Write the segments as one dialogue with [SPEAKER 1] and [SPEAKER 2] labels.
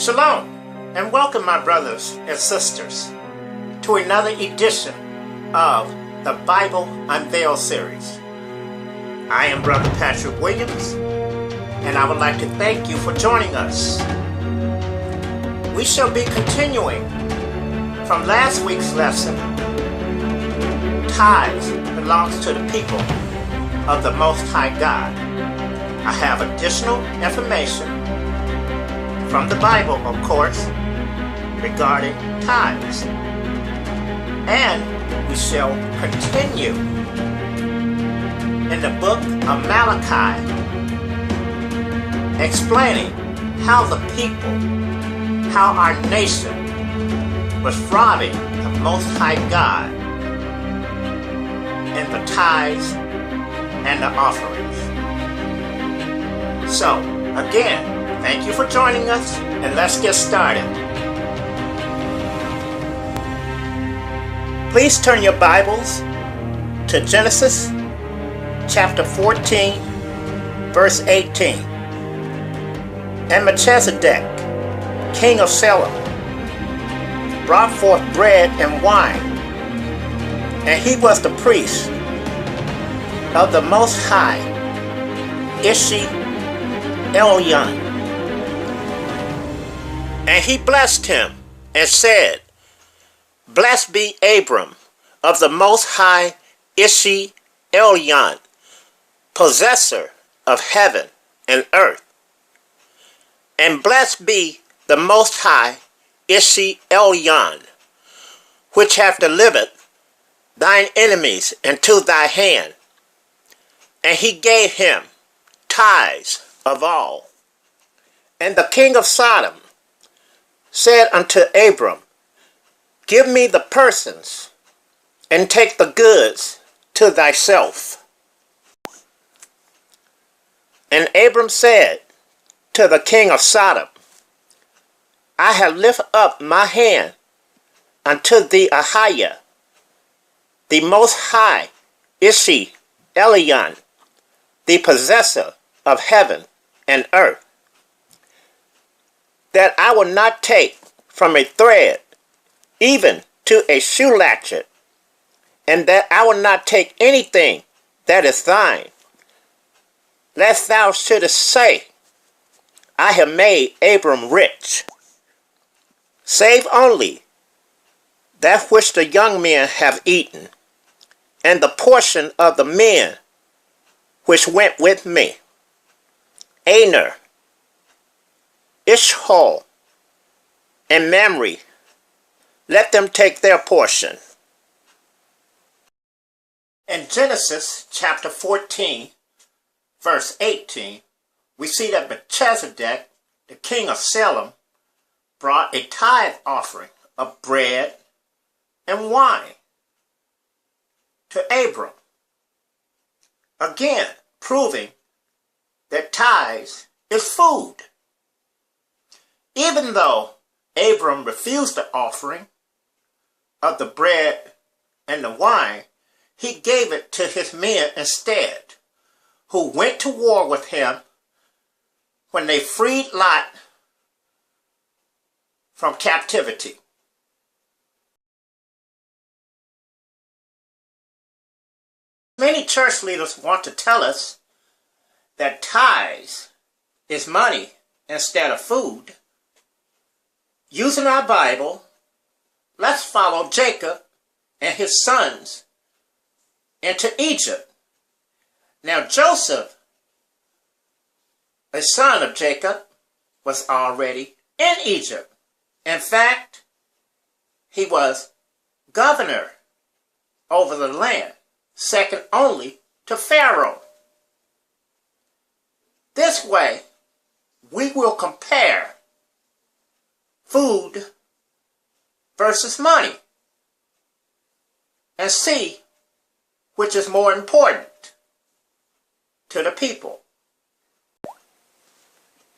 [SPEAKER 1] Shalom, and welcome, my brothers and sisters, to another edition of the Bible Unveiled series. I am Brother Patrick Williams, and I would like to thank you for joining us. We shall be continuing from last week's lesson. Tithes belongs to the people of the Most High God. I have additional information from the Bible, of course, regarding tithes. And we shall continue in the book of Malachi, explaining how the people, how our nation was robbing the Most High God in the tithes and the offerings. So, again, thank you for joining us, and let's get started. Please turn your Bibles to Genesis chapter 14, verse 18. And Melchizedek, king of Salem, brought forth bread and wine, and he was the priest of the Most High, Elyon. And he blessed him and said, Blessed be Abram of the Most High Elyon, possessor of heaven and earth. And blessed be the Most High Elyon, which hath delivered thine enemies into thy hand. And he gave him tithes of all. And the king of Sodom said unto Abram, Give me the persons, and take the goods to thyself. And Abram said to the king of Sodom, I have lifted up my hand unto the Ahayah, the Most High Elyon, the possessor of heaven and earth, that I will not take from a thread even to a shoe latchet, and that I will not take anything that is thine, lest thou shouldest say, I have made Abram rich, save only that which the young men have eaten, and the portion of the men which went with me, Aner, Ishhol, and Mamre, let them take their portion. In Genesis chapter 14, verse 18, we see that Melchizedek, the king of Salem, brought a tithe offering of bread and wine to Abram, again proving that tithes is food. Even though Abram refused the offering of the bread and the wine, he gave it to his men instead, who went to war with him when they freed Lot from captivity. Many church leaders want to tell us that tithes is money instead of food. Using our Bible, let's follow Jacob and his sons into Egypt. Now Joseph, a son of Jacob, was already in Egypt. In fact, he was governor over the land, second only to Pharaoh. This way, we will compare food versus money and see which is more important to the people.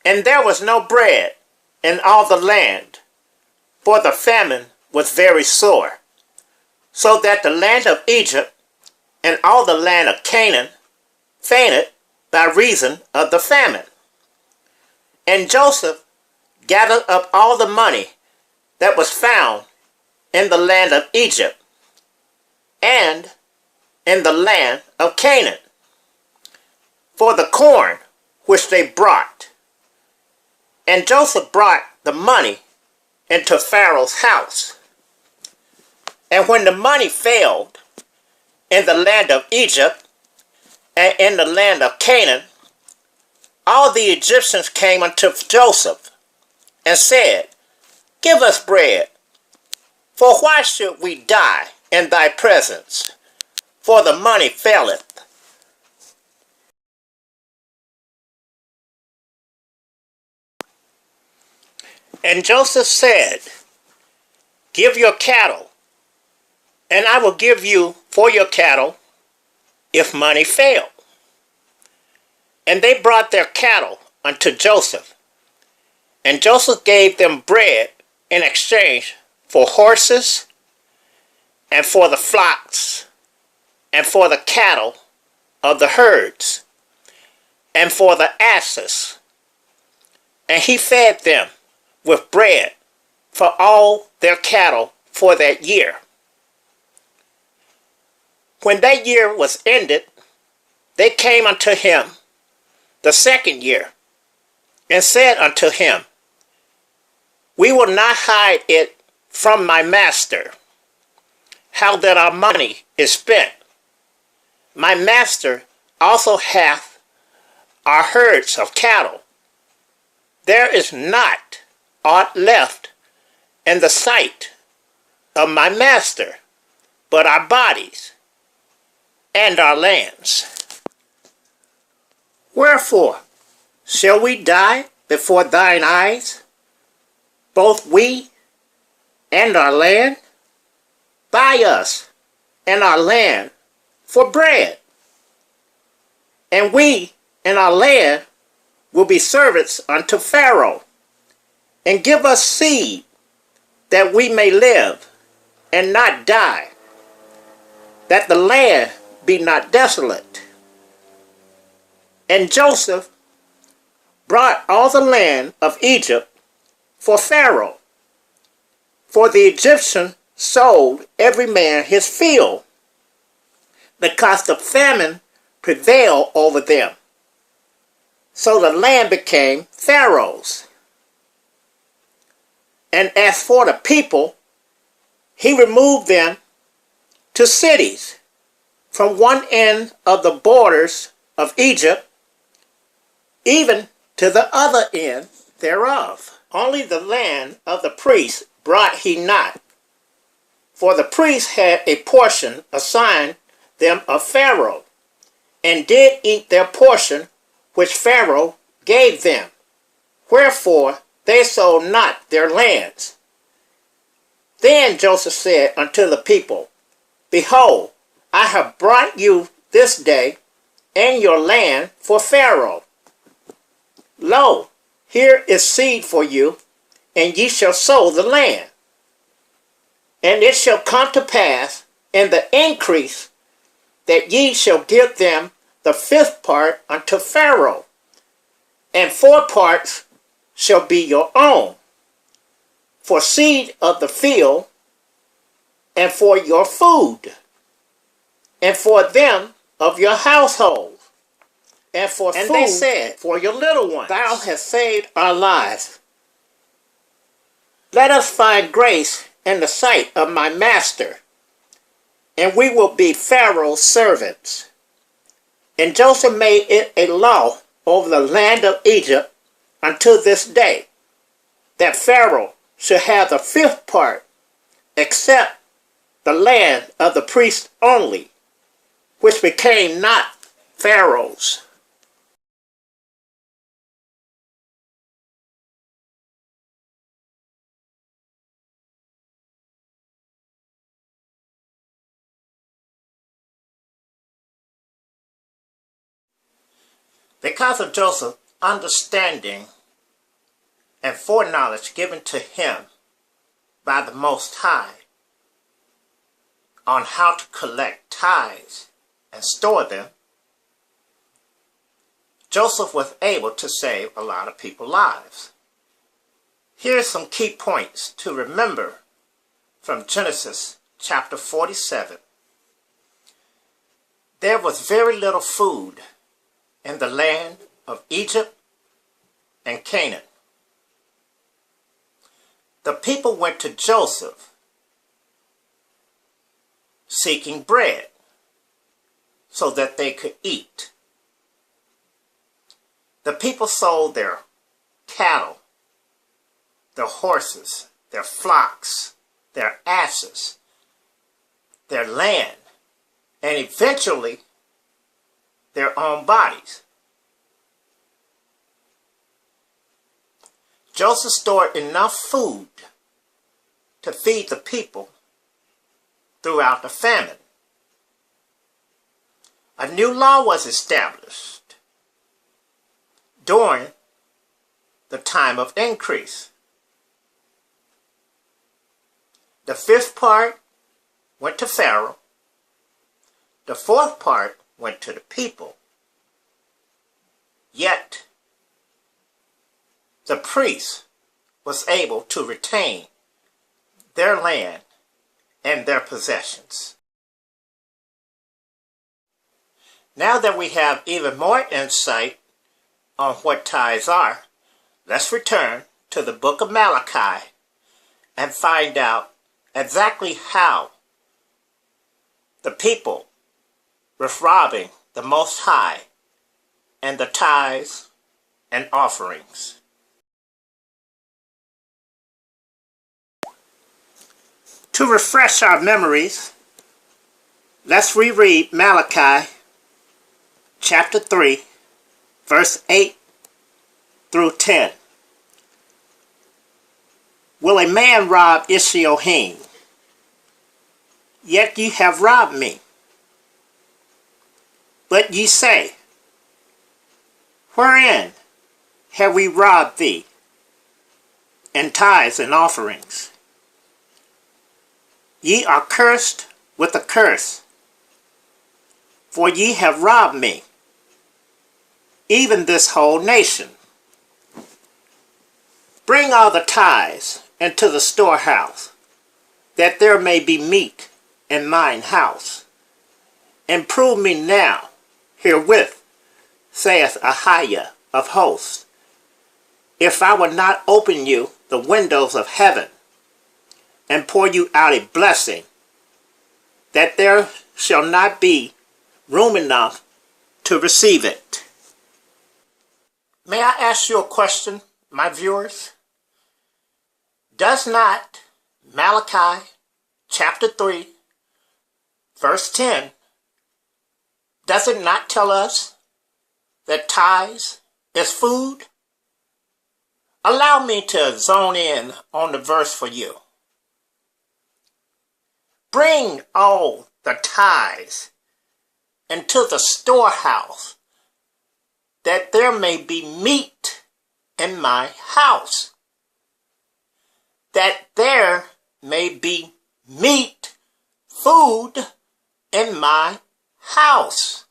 [SPEAKER 1] And there was no bread in all the land, for the famine was very sore, so that the land of Egypt and all the land of Canaan fainted by reason of the famine. And Joseph gathered up all the money that was found in the land of Egypt and in the land of Canaan, for the corn which they brought. And Joseph brought the money into Pharaoh's house. And when the money failed in the land of Egypt and in the land of Canaan, all the Egyptians came unto Joseph and said, Give us bread, for why should we die in thy presence? For the money faileth. And Joseph said, Give your cattle, and I will give you for your cattle if money fail. And they brought their cattle unto Joseph, and Joseph gave them bread in exchange for horses, and for the flocks, and for the cattle of the herds, and for the asses. And he fed them with bread for all their cattle for that year. When that year was ended, they came unto him the second year, and said unto him, We will not hide it from my master, how that our money is spent. My master also hath our herds of cattle. There is not aught left in the sight of my master, but our bodies and our lands. Wherefore shall we die before thine eyes, both we and our land? Buy us and our land for bread, and we and our land will be servants unto Pharaoh, and give us seed, that we may live and not die, that the land be not desolate. And Joseph brought all the land of Egypt for Pharaoh, for the Egyptian sold every man his field, because the famine prevailed over them. So the land became Pharaoh's. And as for the people, he removed them to cities from one end of the borders of Egypt even to the other end thereof. Only the land of the priests brought he not, for the priests had a portion assigned them of Pharaoh, and did eat their portion which Pharaoh gave them. Wherefore they sold not their lands. Then Joseph said unto the people, Behold, I have brought you this day and your land for Pharaoh. Lo, here is seed for you, and ye shall sow the land. And it shall come to pass in the increase that ye shall give them the fifth part unto Pharaoh, and 4 parts shall be your own, for seed of the field, and for your food, and for them of your household, and for food. And they said, For your little ones, thou hast saved our lives. Let us find grace in the sight of my master, and we will be Pharaoh's servants. And Joseph made it a law over the land of Egypt unto this day, that Pharaoh should have the 5th part, except the land of the priests only, which became not Pharaoh's. Because of Joseph's understanding and foreknowledge given to him by the Most High on how to collect tithes and store them, Joseph was able to save a lot of people's lives. Here's some key points to remember from Genesis chapter 47. There was very little food in the land of Egypt and Canaan. The people went to Joseph seeking bread so that they could eat. The people sold their cattle, their horses, their flocks, their asses, their land, and eventually their own bodies. Joseph stored enough food to feed the people throughout the famine. A new law was established during the time of increase. The fifth part went to Pharaoh. The fourth part went to the people. Yet, the priest was able to retain their land and their possessions. Now that we have even more insight on what tithes are, let's return to the book of Malachi and find out exactly how the people was robbing the Most High and the tithes and offerings. To refresh our memories, let's reread Malachi chapter 3, verse 8 through 10. Will a man rob Ishiohim? Yet ye have robbed me. But ye say, wherein have we robbed thee? In tithes and offerings. Ye are cursed with a curse, for ye have robbed me, even this whole nation. Bring all the tithes into the storehouse, that there may be meat in mine house. And prove me now herewith, saith Ahayah of hosts, if I will not open you the windows of heaven, and pour you out a blessing, that there shall not be room enough to receive it. May I ask you a question, my viewers? Does not Malachi chapter 3, verse 10, does it not tell us that tithes is food? Allow me to zone in on the verse for you. Bring all the tithes into the storehouse, that there may be meat in my house. That there may be meat, food in my house.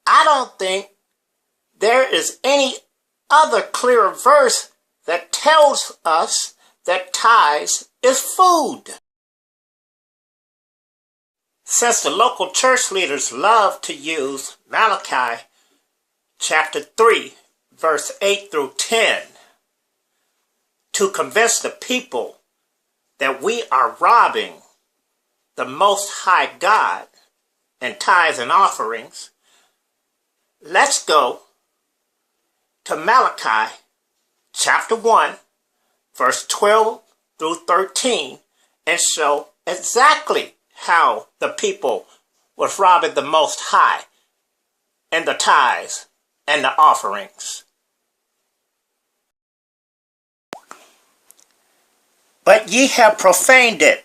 [SPEAKER 1] I don't think there is any other clearer verse that tells us that tithes is food. Since the local church leaders love to use Malachi chapter 3, verse 8 through 10 to convince the people that we are robbing the Most High God in tithes and offerings, let's go to Malachi chapter 1, verse 12 through 13, and show exactly how the people was robbing the Most High and the tithes and the offerings. But ye have profaned it,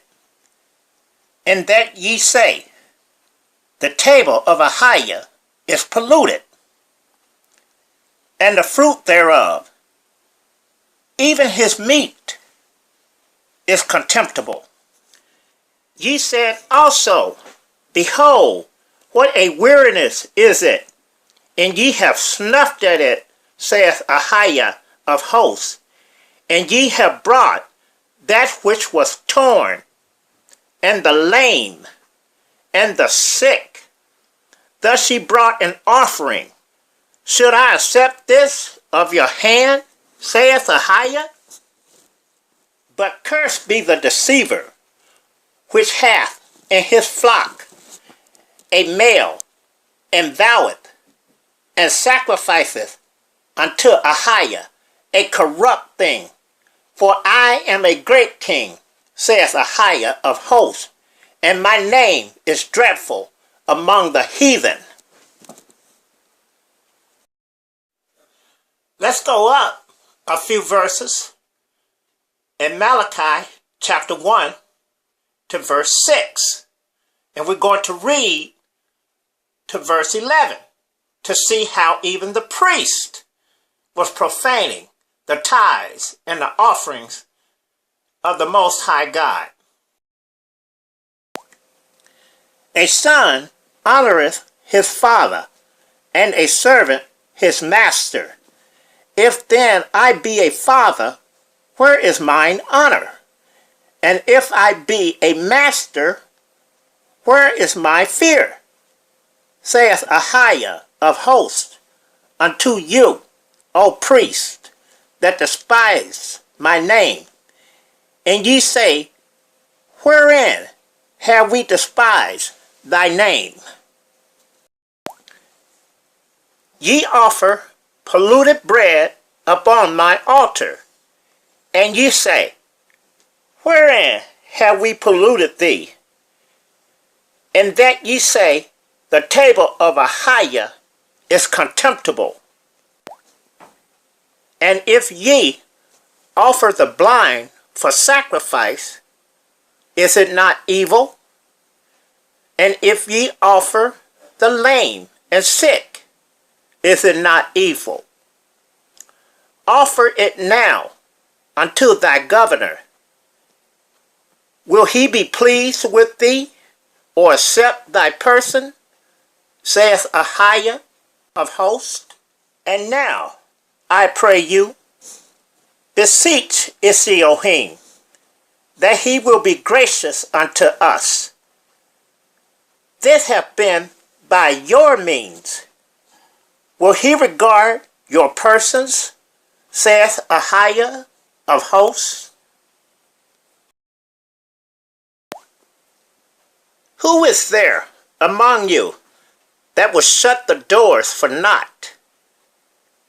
[SPEAKER 1] in that ye say, the table of Ahayah is polluted, and the fruit thereof, even his meat, is contemptible. Ye said also, behold, what a weariness is it, and ye have snuffed at it, saith Ahayah of hosts, and ye have brought that which was torn, and the lame, and the sick. Thus ye brought an offering. Should I accept this of your hand, saith Ahayah? But cursed be the deceiver, which hath in his flock a male, and voweth, and sacrificeth unto Ahayah a corrupt thing. For I am a great king, saith Ahayah of hosts, and my name is dreadful among the heathen. Let's go up a few verses in Malachi chapter 1 to verse 6. And we're going to read to verse 11 to see how even the priest was profaning the tithes and the offerings of the Most High God. A son honoreth his father, and a servant his master. If then I be a father, where is mine honor? And if I be a master, where is my fear? Saith Ahayah of hosts unto you, O priest, that despise my name. And ye say, wherein have we despised thy name? Ye offer polluted bread upon my altar, and ye say, wherein have we polluted thee? And that ye say, the table of Ahayah is contemptible. And if ye offer the blind for sacrifice, is it not evil? And if ye offer the lame and sick, is it not evil? Offer it now unto thy governor. Will he be pleased with thee, or accept thy person? Saith Ahayah of hosts. And now, I pray you, beseech Isi Elohim, that he will be gracious unto us. This hath been by your means. Will he regard your persons, saith Ahayah of hosts? Who is there among you that will shut the doors for naught?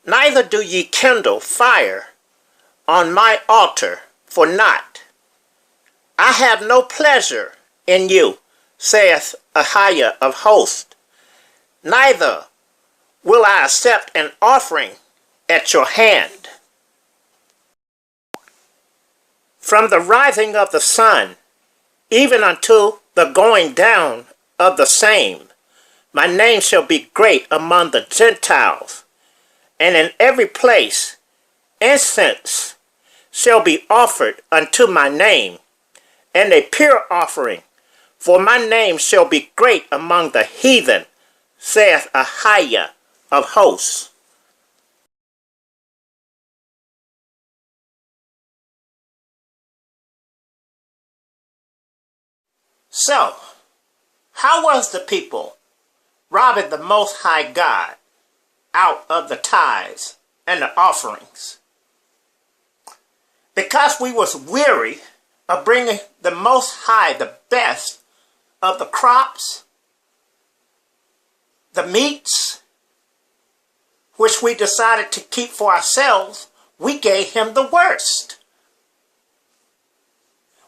[SPEAKER 1] Neither do ye kindle fire on my altar for naught. I have no pleasure in you, saith Ahayah of hosts. Neither will I accept an offering at your hand. From the rising of the sun, even unto the going down of the same, my name shall be great among the Gentiles, and in every place incense shall be offered unto my name, and a pure offering, for my name shall be great among the heathen, saith Ahayah of hosts. So, how was the people robbing the Most High God out of the tithes and the offerings? Because we was weary of bringing the Most High the best of the crops, the meats, which we decided to keep for ourselves, we gave him the worst.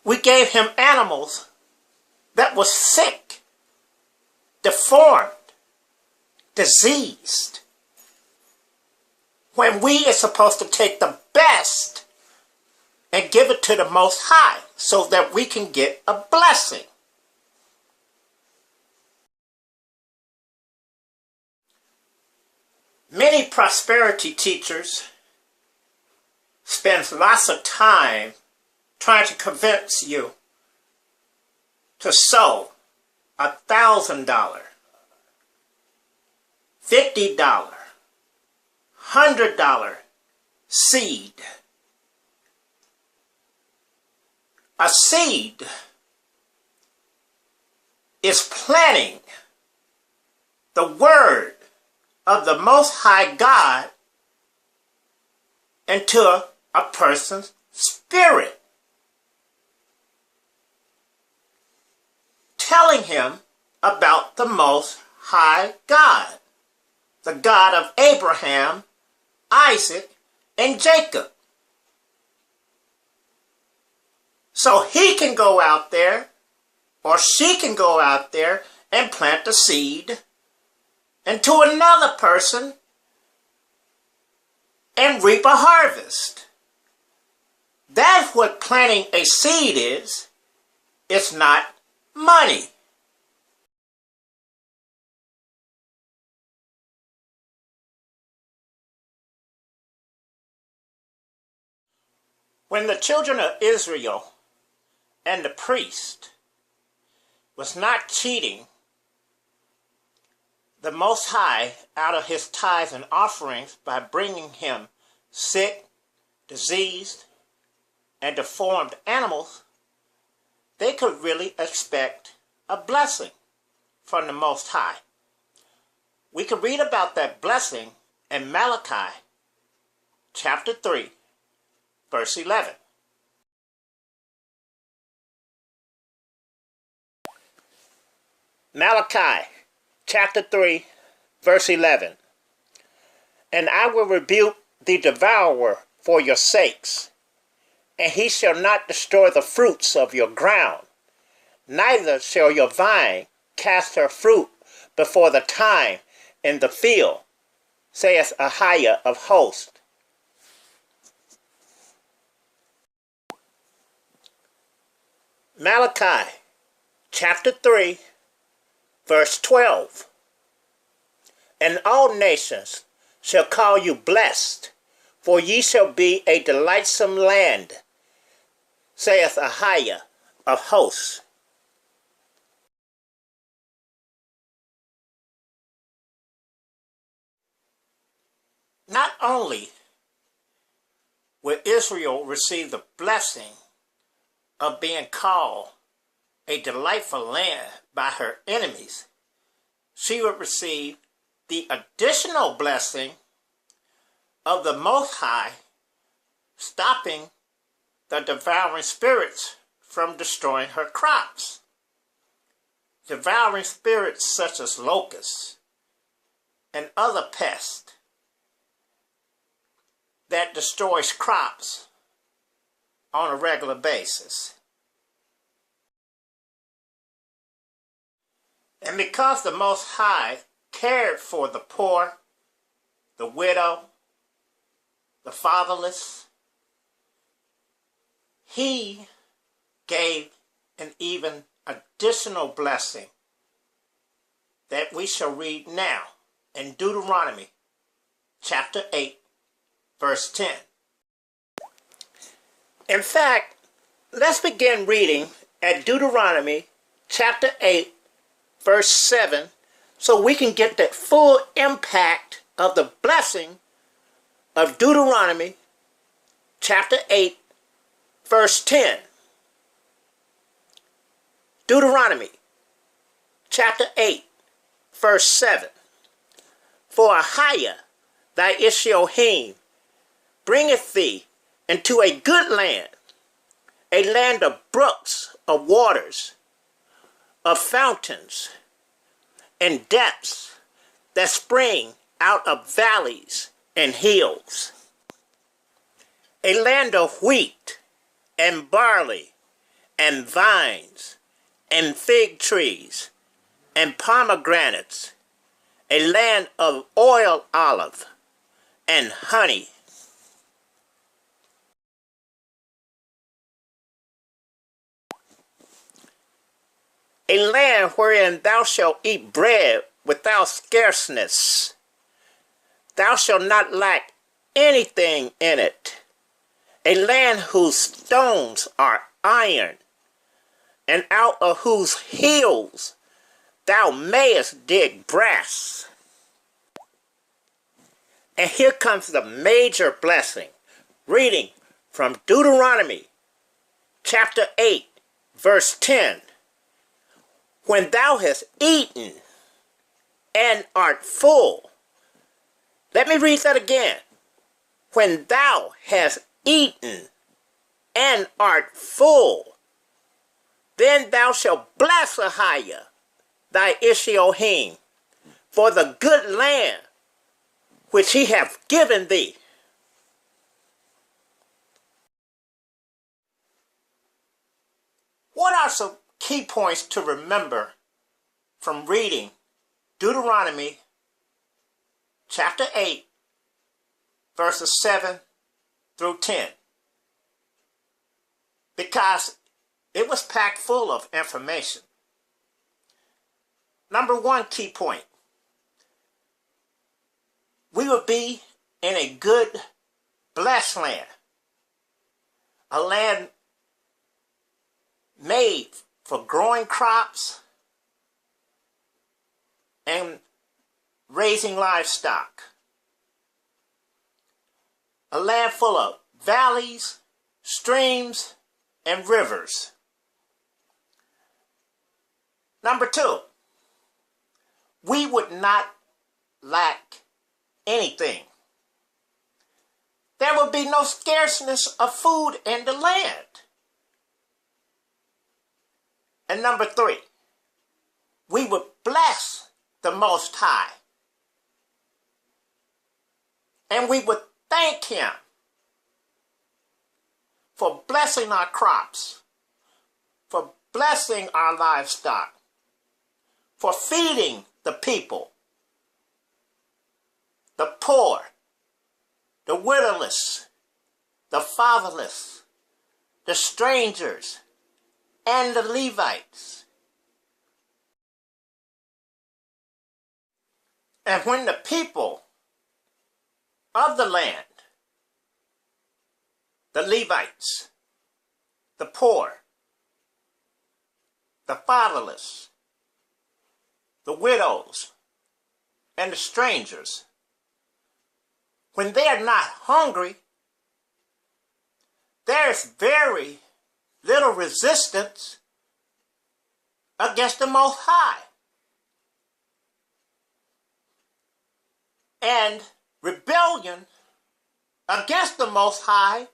[SPEAKER 1] We gave him animals that was sick, deformed, diseased, when we are supposed to take the best and give it to the Most High so that we can get a blessing. Many prosperity teachers spend lots of time trying to convince you to sow $1,000, $50, $100 seed. A seed is planting the word of the Most High God into a person's spirit, telling him about the Most High God, the God of Abraham, Isaac, and Jacob. So he can go out there, or she can go out there and plant the seed into another person and reap a harvest. That's what planting a seed is. It's not money. When the children of Israel and the priest was not cheating the Most High out of his tithes and offerings by bringing him sick, diseased, and deformed animals, they could really expect a blessing from the Most High. We can read about that blessing in Malachi chapter 3, verse 11. Malachi chapter 3, verse 11. And I will rebuke the devourer for your sakes, and he shall not destroy the fruits of your ground, neither shall your vine cast her fruit before the time in the field, saith Ahayah of hosts. Malachi chapter 3, verse 12. And all nations shall call you blessed, for ye shall be a delightsome land, saith Ahayah of hosts. Not only will Israel receive the blessing of being called a delightful land by her enemies, she would receive the additional blessing of the Most High stopping the devouring spirits from destroying her crops. Devouring spirits such as locusts and other pests that destroys crops on a regular basis. And because the Most High cared for the poor, the widow, the fatherless, he gave an even additional blessing that we shall read now in Deuteronomy chapter 8, verse 10. In fact, let's begin reading at Deuteronomy chapter 8, verse 7, so we can get the full impact of the blessing of Deuteronomy chapter 8, verse 10. Deuteronomy chapter 8, verse 7. For Ahayah thy Ishohim bringeth thee into a good land, a land of brooks, of waters, of fountains, and depths that spring out of valleys and hills, a land of wheat and barley and vines and fig trees and pomegranates, a land of oil olive and honey, a land wherein thou shalt eat bread without scarceness. Thou shalt not lack anything in it. A land whose stones are iron, and out of whose hills thou mayest dig brass. And here comes the major blessing reading from Deuteronomy chapter 8, verse 10. When thou hast eaten and art full. Let me read that again. When thou hast eaten and art full, then thou shalt bless Ahayah, thy Elohim, for the good land which he hath given thee. What are some key points to remember from reading Deuteronomy chapter 8, verses 7 through 10? Because it was packed full of information. Number one key point. We will be in a good, blessed land. A land made for growing crops and raising livestock. A land full of valleys, streams, and rivers. Number two, we would not lack anything. There would be no scarceness of food in the land. And number three, we would bless the Most High. And we would thank him for blessing our crops, for blessing our livestock, for feeding the people, the poor, the widowless, the fatherless, the strangers, and the Levites. And when the people of the land, the Levites, the poor, the fatherless, the widows, and the strangers, when they are not hungry, there is very little resistance against the Most High. And rebellion against the Most High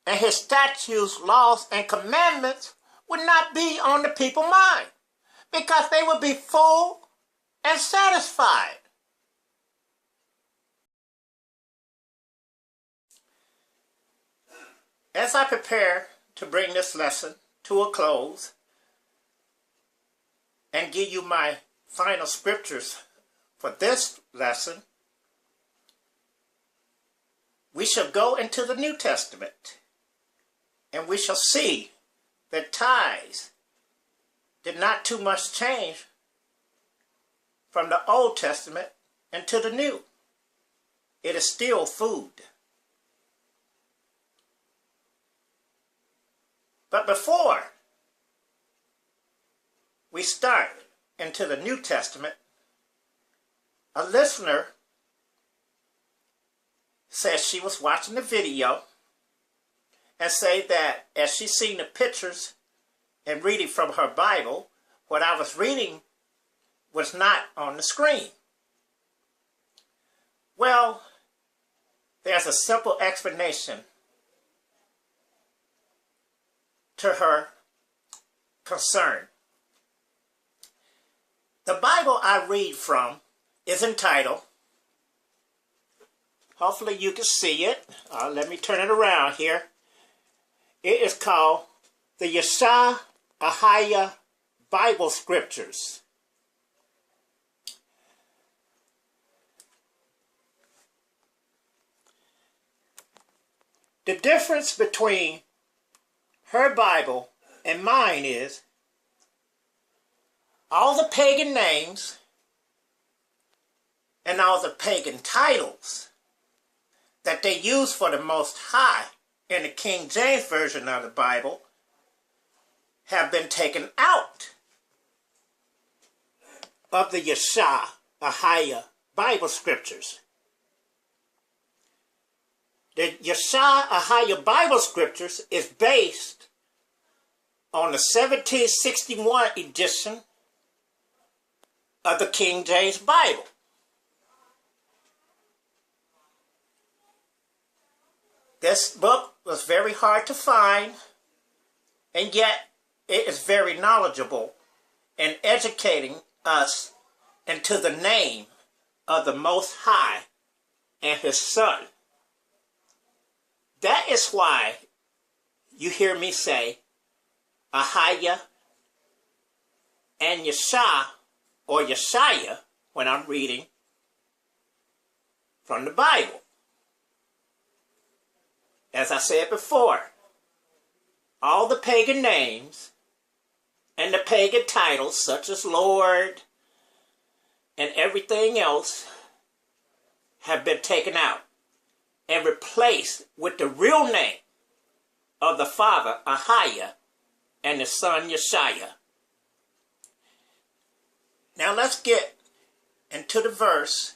[SPEAKER 1] and his statutes, laws, and commandments would not be on the people's mind, because they would be full and satisfied. As I prepare to bring this lesson to a close and give you my final scriptures for this lesson, we shall go into the New Testament, and we shall see that tithes did not too much change from the Old Testament into the New. It is still food. But before we start into the New Testament, a listener says she was watching the video and say that as she seen the pictures and reading from her Bible, what I was reading was not on the screen. Well, there's a simple explanation to her concern. The Bible I read from is entitled, hopefully you can see it, let me turn it around here. It is called the Yashaya Ahayah Bible Scriptures. The difference between her Bible and mine is all the pagan names and all the pagan titles that they use for the Most High in the King James Version of the Bible have been taken out of the Yashaya Ahayah Bible Scriptures. The Yashaya Ahayah Bible Scriptures is based on the 1761 edition of the King James Bible. This book was very hard to find, and yet it is very knowledgeable in educating us into the name of the Most High and His Son. That is why you hear me say Ahayah and Yashah or Yashaya when I'm reading from the Bible. As I said before, all the pagan names and the pagan titles such as Lord and everything else have been taken out and replaced with the real name of the Father, Ahayah, and the Son, Yashaya. Now let's get into the verse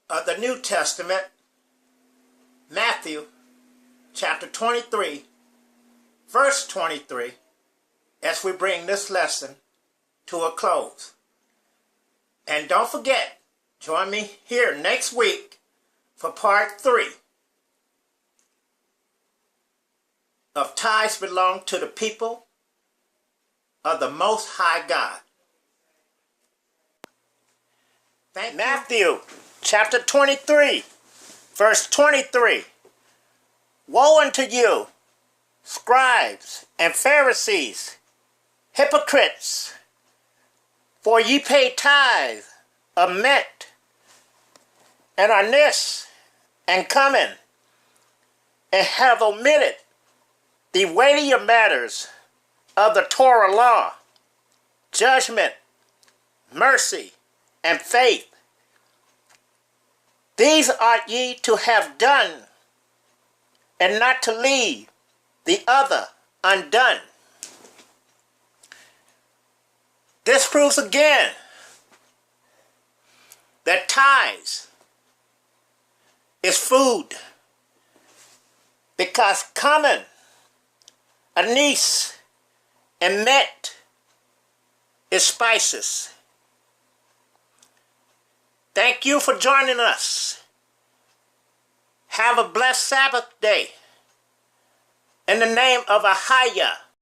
[SPEAKER 1] of the New Testament, Matthew chapter 23, verse 23, as we bring this lesson to a close. And don't forget, join me here next week for part 3 of Tithes Belong to the People of the Most High God. Matthew chapter 23, verse 23. Woe unto you, scribes and Pharisees, hypocrites! For ye pay tithe of mint and anise and cumin, and have omitted the weightier matters of the Torah law, judgment, mercy, and faith. These ought ye to have done, and not to leave the other undone. This proves again that tithes is food, because cumin, anise, and mint is spices. Thank you for joining us. Have a blessed Sabbath day. In the name of Ahayah,